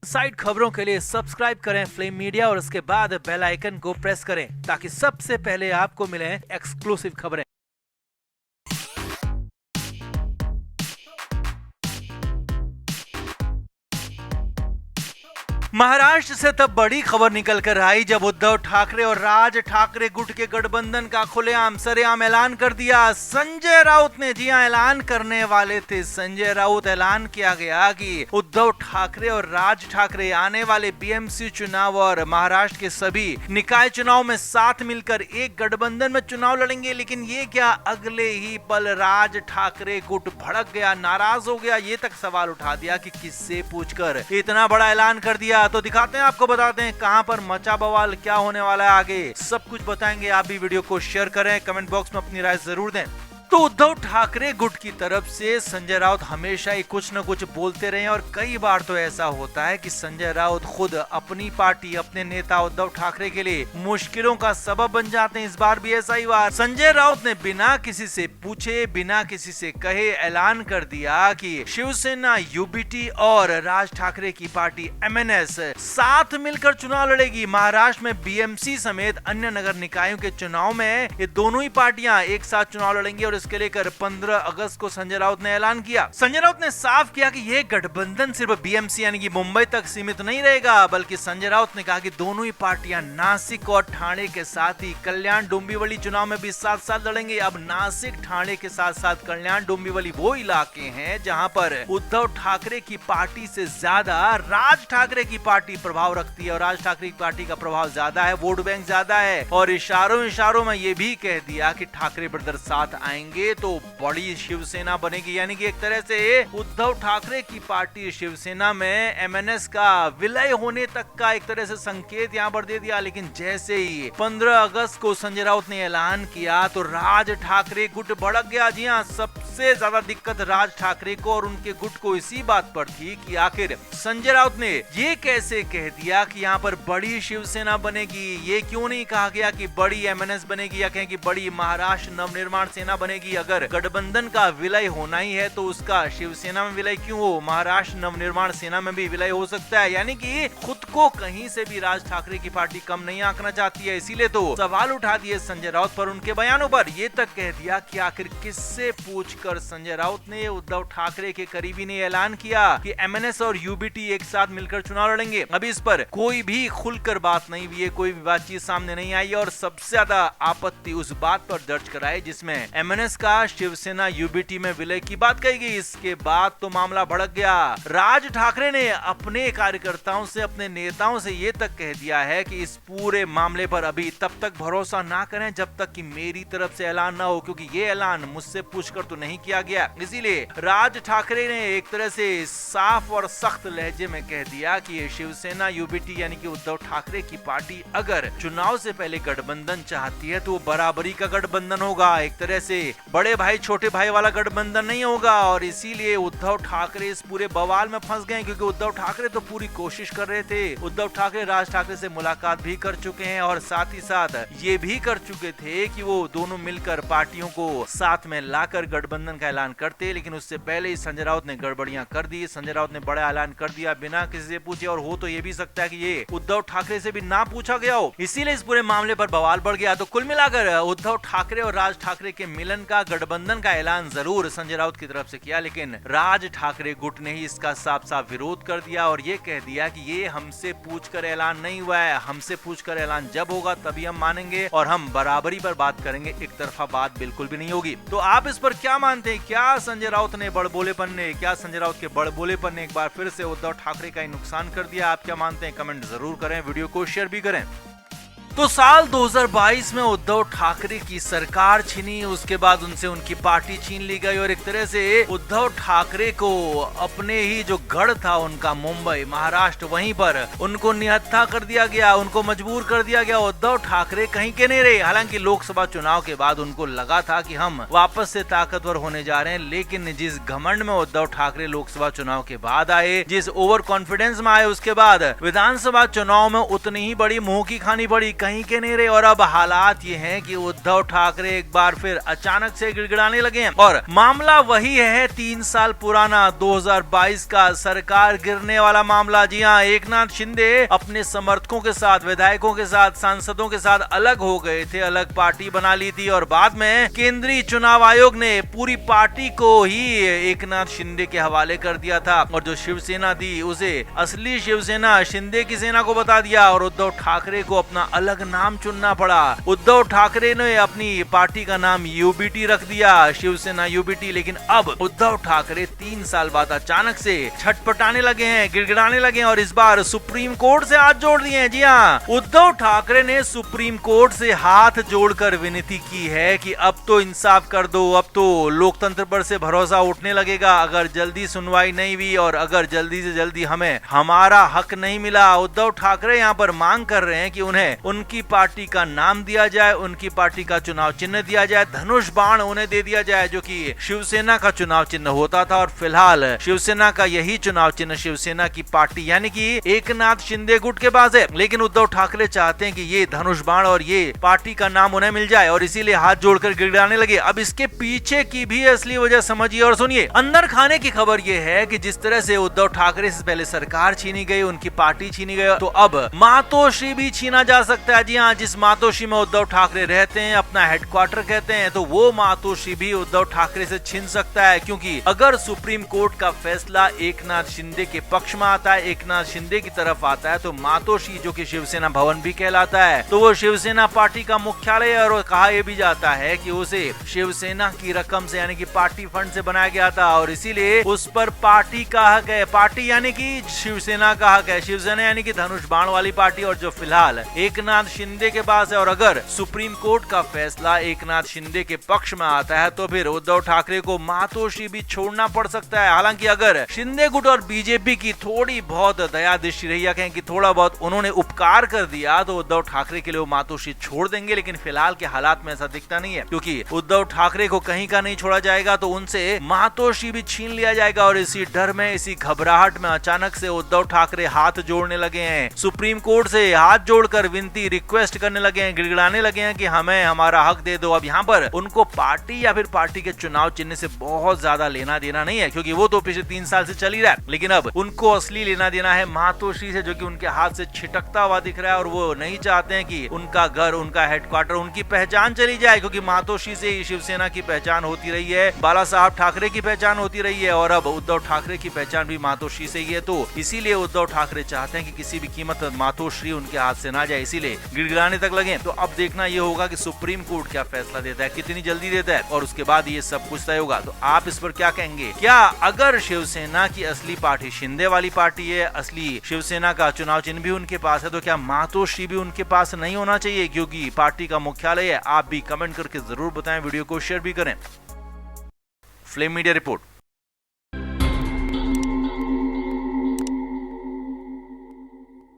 Side खबरों के लिए सब्सक्राइब करें फ्लेम मीडिया और उसके बाद बेल आइकन को प्रेस करें ताकि सबसे पहले आपको मिले एक्सक्लूसिव खबरें। महाराष्ट्र से तब बड़ी खबर निकल कर आई जब उद्धव ठाकरे और राज ठाकरे गुट के गठबंधन का खुलेआम सरेआम ऐलान कर दिया संजय राउत ने। जी हां, ऐलान करने वाले थे संजय राउत। ऐलान किया गया कि उद्धव ठाकरे और राज ठाकरे आने वाले बीएमसी चुनाव और महाराष्ट्र के सभी निकाय चुनाव में साथ मिलकर एक गठबंधन में चुनाव लड़ेंगे। लेकिन ये क्या, अगले ही पल राज ठाकरे गुट भड़क गया, नाराज हो गया, ये तक सवाल उठा दिया कि किससे पूछकर इतना बड़ा ऐलान कर दिया। तो दिखाते हैं, आपको बताते हैं कहां पर मचा बवाल, क्या होने वाला है आगे, सब कुछ बताएंगे। आप भी वीडियो को शेयर करें, कमेंट बॉक्स में अपनी राय जरूर दें। तो उद्धव ठाकरे गुट की तरफ से संजय राउत हमेशा ही कुछ न कुछ बोलते रहे और कई बार तो ऐसा होता है कि संजय राउत खुद अपनी पार्टी, अपने नेता उद्धव ठाकरे के लिए मुश्किलों का सबब बन जाते हैं। इस बार भी ऐसा ही हुआ। संजय राउत ने बिना किसी से पूछे, बिना किसी से कहे ऐलान कर दिया कि शिवसेना यूबीटी और राज ठाकरे की पार्टी एमएनएस साथ मिलकर चुनाव लड़ेगी। महाराष्ट्र में बीएमसी समेत अन्य नगर निकायों के चुनाव में ये दोनों ही पार्टियां एक साथ चुनाव लड़ेंगी और इसके लेकर 15 अगस्त को संजय राउत ने ऐलान किया। संजय राउत ने साफ किया कि यह गठबंधन सिर्फ बीएमसी यानी कि मुंबई तक सीमित नहीं रहेगा, बल्कि संजय राउत ने कहा कि दोनों ही पार्टियां नासिक और ठाणे के साथ ही कल्याण डोंबिवली चुनाव में भी साथ साथ लड़ेंगे। अब नासिक, ठाणे के साथ साथ कल्याण डोंबिवली वो इलाके हैं जहां पर उद्धव ठाकरे की पार्टी से ज्यादा राज ठाकरे की पार्टी प्रभाव रखती है और राज ठाकरे की पार्टी का प्रभाव ज्यादा है, वोट बैंक ज्यादा है। और इशारों में ये भी कह दिया कि ठाकरे ब्रदर साथ आएंगे तो बड़ी शिवसेना बनेगी। यानी कि एक तरह से उद्धव ठाकरे की पार्टी शिवसेना में एमएनएस का विलय होने तक का एक तरह से संकेत यहां पर दे दिया। लेकिन जैसे ही 15 अगस्त को संजय राउत ने ऐलान किया तो राज ठाकरे गुट भड़क गया। जी हां, सबसे ज्यादा दिक्कत राज ठाकरे को और उनके गुट को इसी बात पर थी कि आखिर संजय राउत ने ये कैसे कह दिया कि यहाँ पर बड़ी शिवसेना बनेगी। ये क्यों नहीं कहा गया कि बड़ी एमएनएस बनेगी या कहें कि बड़ी महाराष्ट्र नवनिर्माण सेना बनेगी। अगर गठबंधन का विलय होना ही है तो उसका शिवसेना में विलय क्यों हो, महाराष्ट्र नवनिर्माण सेना में भी विलय हो सकता है। यानी कि खुद को कहीं से भी राज ठाकरे की पार्टी कम नहीं आंकना चाहती है। इसीलिए तो सवाल उठा दिए संजय राउत पर, उनके बयानों पर। ये तक कह दिया कि आखिर किससे पूछकर संजय राउत ने, उद्धव ठाकरे के करीबी ने ऐलान किया कि एमएनएस और यूबीटी एक साथ मिलकर चुनाव लड़ेंगे। अभी इस पर कोई भी खुलकर बात नहीं हुई है, कोई भी बातचीत सामने नहीं आई और सबसे ज्यादा आपत्ति उस बात पर दर्ज कराई जिसमें एमएनएस का शिवसेना यूबीटी में विलय की बात कही गई। इसके बाद तो मामला भड़क गया। राज ठाकरे ने अपने कार्यकर्ताओं से, अपने नेताओं से ये तक कह दिया है कि इस पूरे मामले पर अभी तब तक भरोसा ना करें जब तक कि मेरी तरफ से ऐलान ना हो, क्योंकि ये ऐलान मुझसे पूछकर तो नहीं किया गया। इसीलिए राज ठाकरे ने एक तरह से साफ और सख्त लहजे में कह दिया कि ये शिवसेना यूबीटी यानी कि उद्धव ठाकरे की पार्टी अगर चुनाव से पहले गठबंधन चाहती है तो वो बराबरी का गठबंधन होगा, एक तरह से बड़े भाई छोटे भाई वाला गठबंधन नहीं होगा। और इसीलिए उद्धव ठाकरे इस पूरे बवाल में फंस गए, क्योंकि उद्धव ठाकरे तो पूरी कोशिश कर रहे थे। उद्धव ठाकरे राज ठाकरे से मुलाकात भी कर चुके हैं और साथ ही साथ ये भी कर चुके थे कि वो दोनों मिलकर पार्टियों को साथ में लाकर गठबंधन का ऐलान करते। लेकिन उससे पहले ही संजय राउत ने गड़बड़ियां कर दी। संजय राउत ने बड़ा ऐलान कर दिया बिना किसी से पूछे, और हो तो ये भी सकता है कि ये उद्धव ठाकरे से भी ना पूछा गया हो। इसीलिए इस पूरे मामले पर बवाल बढ़ गया। तो कुल मिलाकर उद्धव ठाकरे और राज ठाकरे के मिलन का, गठबंधन का ऐलान जरूर संजय राउत की तरफ से किया, लेकिन राज ठाकरे गुट ने ही इसका साफ साफ विरोध कर दिया और ये कह दिया कि ये हमसे पूछकर ऐलान नहीं हुआ है। हमसे पूछकर ऐलान जब होगा तभी हम मानेंगे और हम बराबरी पर बात करेंगे, एक तरफा बात बिल्कुल भी नहीं होगी। तो आप इस पर क्या मानते हैं? क्या संजय राउत ने बड़बोलेपन ने, क्या संजय राउत के बड़बोलेपन ने एक बार फिर से उद्धव ठाकरे का ही नुकसान कर दिया? आप क्या मानते हैं? कमेंट जरूर करें, वीडियो को शेयर भी करें। तो साल 2022 में उद्धव ठाकरे की सरकार छिनी, उसके बाद उनसे उनकी पार्टी छीन ली गई और एक तरह से उद्धव ठाकरे को अपने ही जो गढ़ था उनका मुंबई, महाराष्ट्र, वहीं पर उनको निहत्था कर दिया गया, उनको मजबूर कर दिया गया। उद्धव ठाकरे कहीं के नहीं रहे। हालांकि लोकसभा चुनाव के बाद उनको लगा था कि हम वापस से ताकतवर होने जा रहे हैं, लेकिन जिस घमंड में उद्धव ठाकरे लोकसभा चुनाव के बाद आए, जिस ओवर कॉन्फिडेंस में आए, उसके बाद विधानसभा चुनाव में उतनी ही बड़ी मुंह की खानी पड़ी। कहीं के नहीं रहे और अब हालात ये हैं कि उद्धव ठाकरे एक बार फिर अचानक से गिड़गिड़ाने लगे हैं और मामला वही है 3 साल पुराना 2022 का सरकार गिरने वाला मामला। जी हाँ, एकनाथ शिंदे अपने समर्थकों के साथ, विधायकों के साथ, सांसदों के साथ अलग हो गए थे, अलग पार्टी बना ली थी और बाद में केंद्रीय चुनाव आयोग ने पूरी पार्टी को ही एकनाथ शिंदे के हवाले कर दिया था और जो शिवसेना थी उसे असली शिवसेना शिंदे की सेना को बता दिया और उद्धव ठाकरे को अपना अलग नाम चुनना पड़ा। उद्धव ठाकरे ने अपनी पार्टी का नाम यूबीटी रख दिया, शिवसेना यूबीटी। लेकिन अब उद्धव ठाकरे 3 साल बाद अचानक से छटपटाने लगे हैं, गिड़गिड़ाने लगे हैं और इस बार सुप्रीम कोर्ट से हाथ जोड़ दिए हैं। जी हाँ, उद्धव ठाकरे ने सुप्रीम कोर्ट से हाथ जोड़कर विनती की है कि अब तो इंसाफ कर दो, अब तो लोकतंत्र पर से भरोसा उठने लगेगा। अगर जल्दी सुनवाई नहीं हुई और अगर जल्दी से जल्दी हमें हमारा हक नहीं मिला, उद्धव ठाकरे यहाँ पर मांग कर रहे हैं कि उन्हें उनकी पार्टी का नाम दिया जाए, उनकी पार्टी का चुनाव चिन्ह दिया जाए, धनुष बाण उन्हें दे दिया जाए जो कि शिवसेना का चुनाव चिन्ह होता था और फिलहाल शिवसेना का यही चुनाव चिन्ह शिवसेना की पार्टी यानी कि एकनाथ शिंदे गुट के पास है। लेकिन उद्धव ठाकरे चाहते हैं कि ये धनुष बाण और ये पार्टी का नाम उन्हें मिल जाए और इसीलिए हाथ जोड़कर गिड़गिड़ाने लगे। अब इसके पीछे की भी असली वजह समझिए और सुनिए। अंदर खाने की खबर ये है कि जिस तरह से उद्धव ठाकरे से पहले सरकार छीनी गई, उनकी पार्टी छीनी गई, तो अब मातोश्री भी छीना जा सकता है। जी हाँ, जिस मातोश्री में उद्धव ठाकरे रहते हैं, अपना हेडक्वार्टर कहते हैं, तो वो मातोश्री भी उद्धव ठाकरे से छीन सकता है क्योंकि अगर सुप्रीम कोर्ट का फैसला एकनाथ शिंदे के पक्ष में आता है, एकनाथ शिंदे की तरफ आता है, तो मातोश्री जो कि शिवसेना भवन भी कहलाता है, तो वो शिवसेना पार्टी का मुख्यालय है और कहा यह भी जाता है कि उसे शिवसेना की रकम से यानी कि पार्टी फंड से बनाया गया था और इसीलिए उस पर पार्टी का हक है। पार्टी यानी कि शिवसेना का हक है, शिवसेना यानी कि धनुष बाण वाली पार्टी और जो फिलहाल एकनाथ शिंदे के पास है। और अगर सुप्रीम कोर्ट का फैसला एकनाथ शिंदे के पक्ष में आता है तो फिर उद्धव ठाकरे को मातोश्री भी छोड़ना पड़ सकता है। हालांकि अगर शिंदे गुट और बीजेपी की थोड़ी बहुत दया दृष्टि रही है, कहें कि थोड़ा बहुत उन्होंने उपकार कर दिया, तो उद्धव ठाकरे के लिए वो मातोश्री छोड़ देंगे। लेकिन फिलहाल के हालात में ऐसा दिखता नहीं है क्योंकि उद्धव ठाकरे को कहीं का नहीं छोड़ा जाएगा तो उनसे मातोश्री भी छीन लिया जाएगा और इसी डर में, इसी घबराहट में अचानक से उद्धव ठाकरे हाथ जोड़ने लगे हैं, सुप्रीम कोर्ट से हाथ जोड़कर विनती रिक्वेस्ट करने लगे हैं, गिड़गिड़ाने लगे हैं कि हमें हमारा हक दे दो। अब यहाँ पर उनको पार्टी या फिर पार्टी के चुनाव चिन्ह से बहुत ज्यादा लेना देना नहीं है क्योंकि वो तो पिछले 3 साल से चल ही रहा है। लेकिन अब उनको असली लेना देना है मातोश्री से जो कि उनके हाथ से छिटकता हुआ दिख रहा है और वो नहीं चाहते हैं कि उनका घर, उनका हेडक्वार्टर, उनकी पहचान चली जाए क्योंकि मातोश्री से ही शिवसेना की पहचान होती रही है, बाला साहब ठाकरे की पहचान होती रही है और अब उद्धव ठाकरे की पहचान भी मातोश्री से ही है। तो इसीलिए उद्धव ठाकरे चाहते हैं कि किसी भी कीमत पर मातोश्री उनके हाथ से ना जाए, इसीलिए गिड़गिड़ाने तक लगे। तो अब देखना ये होगा कि सुप्रीम कोर्ट क्या फैसला देता है, कितनी जल्दी देता है और उसके बाद ये सब कुछ तय होगा। तो आप इस पर क्या कहेंगे? क्या अगर शिवसेना की असली पार्टी शिंदे वाली पार्टी है, असली शिवसेना का चुनाव चिन्ह भी उनके पास है, तो क्या मातोश्री भी उनके पास नहीं होना चाहिए क्योंकि पार्टी का मुख्यालय है? आप भी कमेंट करके जरूर बताएं, वीडियो को शेयर भी करें। Flame media report.